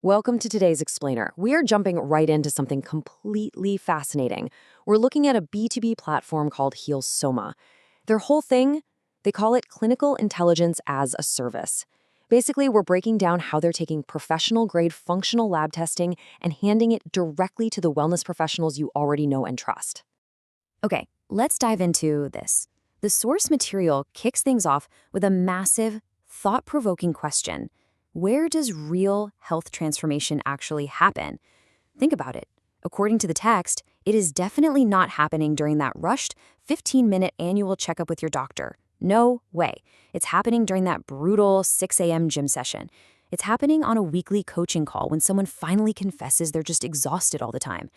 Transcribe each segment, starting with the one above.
Welcome to today's Explainer. We are jumping right into something completely fascinating. We're looking at a B2B platform called HealSoma. Their whole thing, they call it Clinical Intelligence as a Service. Basically, we're breaking down how they're taking professional-grade functional lab testing and handing it directly to the wellness professionals you already know and trust. Okay, let's dive into this. The source material kicks things off with a massive, thought-provoking question. Where does real health transformation actually happen? Think about it. According to the text, it is definitely not happening during that rushed 15-minute annual checkup with your doctor. No way. It's happening during that brutal 6 a.m. gym session. It's happening on a weekly coaching call when someone finally confesses they're just exhausted all the time.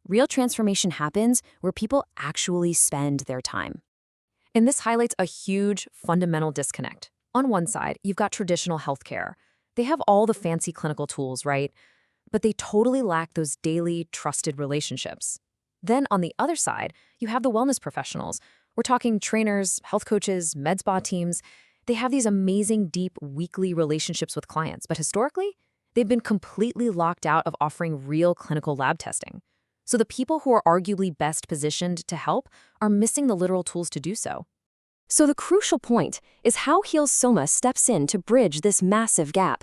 Real transformation happens where people actually spend their time. And this highlights a huge fundamental disconnect. On one side, you've got traditional healthcare. They have all the fancy clinical tools, right? But they totally lack those daily, trusted relationships. Then on the other side, you have the wellness professionals. We're talking trainers, health coaches, medspa teams. They have these amazing, deep, weekly relationships with clients, but historically, they've been completely locked out of offering real clinical lab testing. So the people who are arguably best positioned to help are missing the literal tools to do so. So the crucial point is how HealSoma steps in to bridge this massive gap.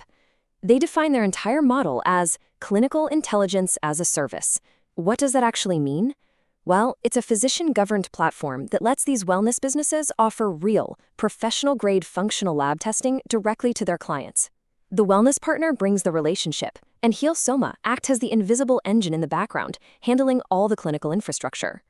They define their entire model as Clinical Intelligence as a Service. What does that actually mean? Well, it's a physician-governed platform that lets these wellness businesses offer real, professional-grade functional lab testing directly to their clients. The wellness partner brings the relationship, and HealSoma acts as the invisible engine in the background, handling all the clinical infrastructure.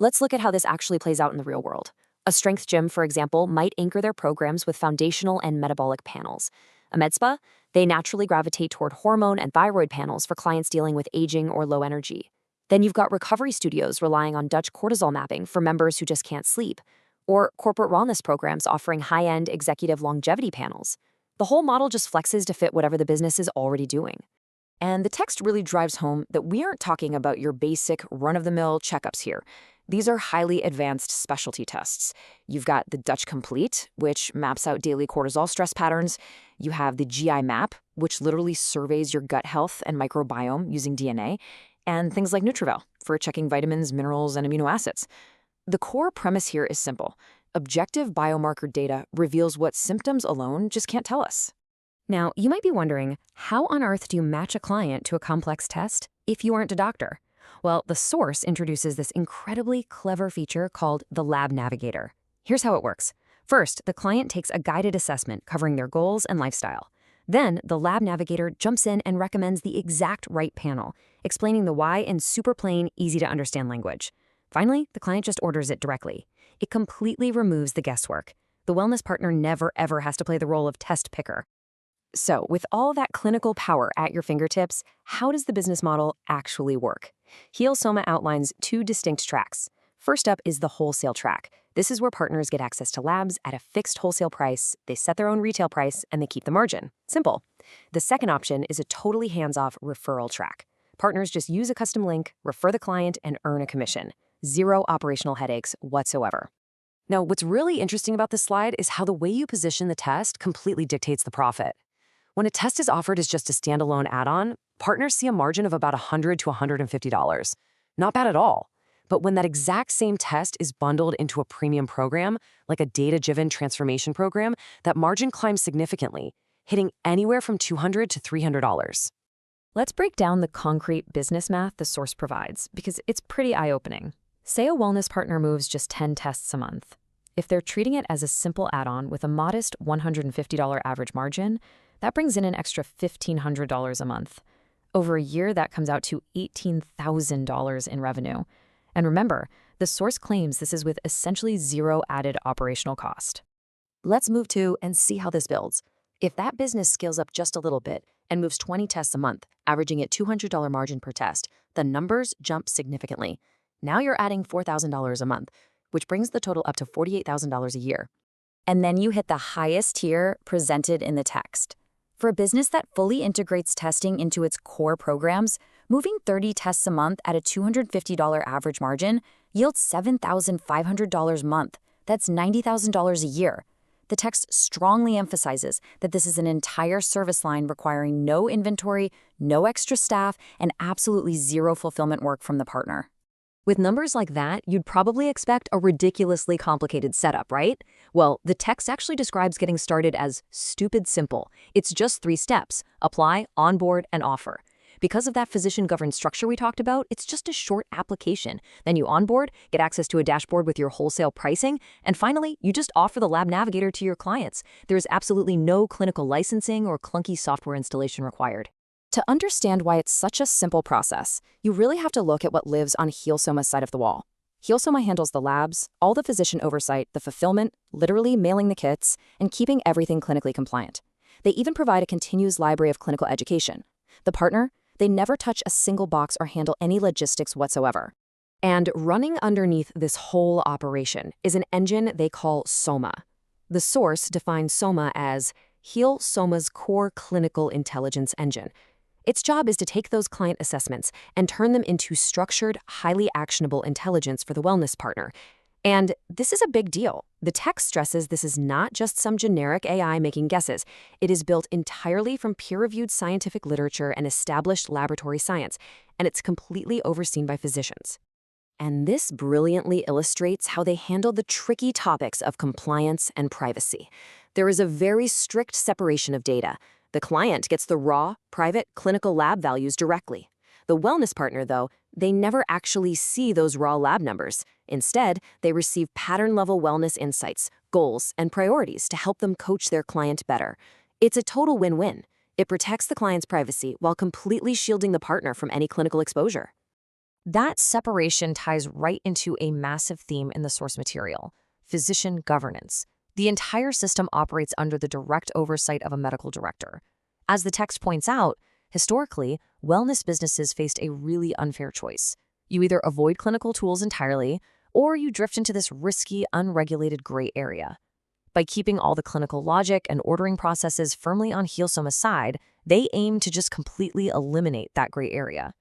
Let's look at how this actually plays out in the real world. A strength gym, for example, might anchor their programs with foundational and metabolic panels. A medspa, they naturally gravitate toward hormone and thyroid panels for clients dealing with aging or low energy. Then you've got recovery studios relying on Dutch cortisol mapping for members who just can't sleep, or corporate wellness programs offering high-end executive longevity panels. The whole model just flexes to fit whatever the business is already doing. And the text really drives home that we aren't talking about your basic run-of-the-mill checkups here. These are highly advanced specialty tests. You've got the Dutch Complete, which maps out daily cortisol stress patterns. You have the GI Map, which literally surveys your gut health and microbiome using DNA, and things like Nutrivel for checking vitamins, minerals, and amino acids. The core premise here is simple. Objective biomarker data reveals what symptoms alone just can't tell us. Now, you might be wondering, how on earth do you match a client to a complex test if you aren't a doctor? Well, the source introduces this incredibly clever feature called the Lab Navigator. Here's how it works. First, the client takes a guided assessment covering their goals and lifestyle. Then, the Lab Navigator jumps in and recommends the exact right panel, explaining the why in super plain, easy-to-understand language. Finally, the client just orders it directly. It completely removes the guesswork. The wellness partner never, ever has to play the role of test picker. So, with all that clinical power at your fingertips, how does the business model actually work? HealSoma outlines two distinct tracks. First up is the wholesale track. This is where partners get access to labs at a fixed wholesale price, they set their own retail price, and they keep the margin. Simple. The second option is a totally hands-off referral track. Partners just use a custom link, refer the client, and earn a commission. Zero operational headaches whatsoever. Now, what's really interesting about this slide is how the way you position the test completely dictates the profit. When a test is offered as just a standalone add-on, partners see a margin of about $100 to $150. Not bad at all. But when that exact same test is bundled into a premium program, like a data-driven transformation program, that margin climbs significantly, hitting anywhere from $200 to $300. Let's break down the concrete business math the source provides, because it's pretty eye-opening. Say a wellness partner moves just 10 tests a month. If they're treating it as a simple add-on with a modest $150 average margin, that brings in an extra $1,500 a month. Over a year, that comes out to $18,000 in revenue. And remember, the source claims this is with essentially zero added operational cost. Let's move to and see how this builds. If that business scales up just a little bit and moves 20 tests a month, averaging at $200 margin per test, the numbers jump significantly. Now you're adding $4,000 a month, which brings the total up to $48,000 a year. And then you hit the highest tier presented in the text. For a business that fully integrates testing into its core programs, moving 30 tests a month at a $250 average margin yields $7,500 a month. That's $90,000 a year. The text strongly emphasizes that this is an entire service line requiring no inventory, no extra staff, and absolutely zero fulfillment work from the partner. With numbers like that, you'd probably expect a ridiculously complicated setup, right? Well, the text actually describes getting started as stupid simple. It's just 3 steps: apply, onboard, and offer. Because of that physician-governed structure we talked about, it's just a short application. Then you onboard, get access to a dashboard with your wholesale pricing, and finally, you just offer the Lab Navigator to your clients. There's absolutely no clinical licensing or clunky software installation required. To understand why it's such a simple process, you really have to look at what lives on HealSoma's side of the wall. HealSoma handles the labs, all the physician oversight, the fulfillment, literally mailing the kits, and keeping everything clinically compliant. They even provide a continuous library of clinical education. The partner, they never touch a single box or handle any logistics whatsoever. And running underneath this whole operation is an engine they call Soma. The source defines Soma as HealSoma's core clinical intelligence engine. Its job is to take those client assessments and turn them into structured, highly actionable intelligence for the wellness partner. And this is a big deal. The text stresses this is not just some generic AI making guesses. It is built entirely from peer-reviewed scientific literature and established laboratory science, and it's completely overseen by physicians. And this brilliantly illustrates how they handle the tricky topics of compliance and privacy. There is a very strict separation of data. The client gets the raw, private, clinical lab values directly. The wellness partner, though, they never actually see those raw lab numbers. Instead, they receive pattern-level wellness insights, goals, and priorities to help them coach their client better. It's a total win-win. It protects the client's privacy while completely shielding the partner from any clinical exposure. That separation ties right into a massive theme in the source material: physician governance. The entire system operates under the direct oversight of a medical director. As the text points out, historically, wellness businesses faced a really unfair choice. You either avoid clinical tools entirely, or you drift into this risky, unregulated gray area. By keeping all the clinical logic and ordering processes firmly on HealSoma's side, they aim to just completely eliminate that gray area.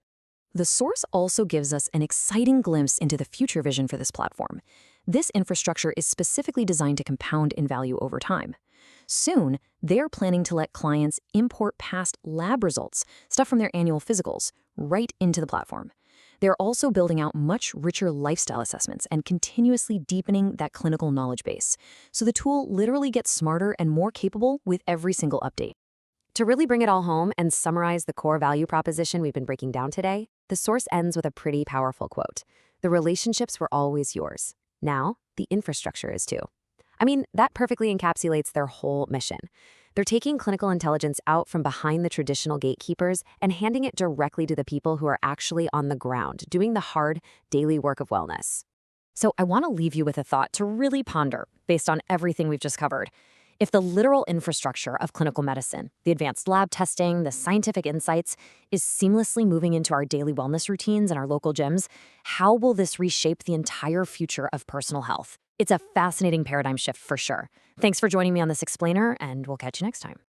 The source also gives us an exciting glimpse into the future vision for this platform. This infrastructure is specifically designed to compound in value over time. Soon, they're planning to let clients import past lab results, stuff from their annual physicals, right into the platform. They're also building out much richer lifestyle assessments and continuously deepening that clinical knowledge base. So the tool literally gets smarter and more capable with every single update. To really bring it all home and summarize the core value proposition we've been breaking down today, the source ends with a pretty powerful quote. The relationships were always yours. Now, the infrastructure is too. I mean, that perfectly encapsulates their whole mission. They're taking clinical intelligence out from behind the traditional gatekeepers and handing it directly to the people who are actually on the ground, doing the hard, daily work of wellness. So I want to leave you with a thought to really ponder based on everything we've just covered. If the literal infrastructure of clinical medicine, the advanced lab testing, the scientific insights, is seamlessly moving into our daily wellness routines and our local gyms, how will this reshape the entire future of personal health? It's a fascinating paradigm shift for sure. Thanks for joining me on this explainer, and we'll catch you next time.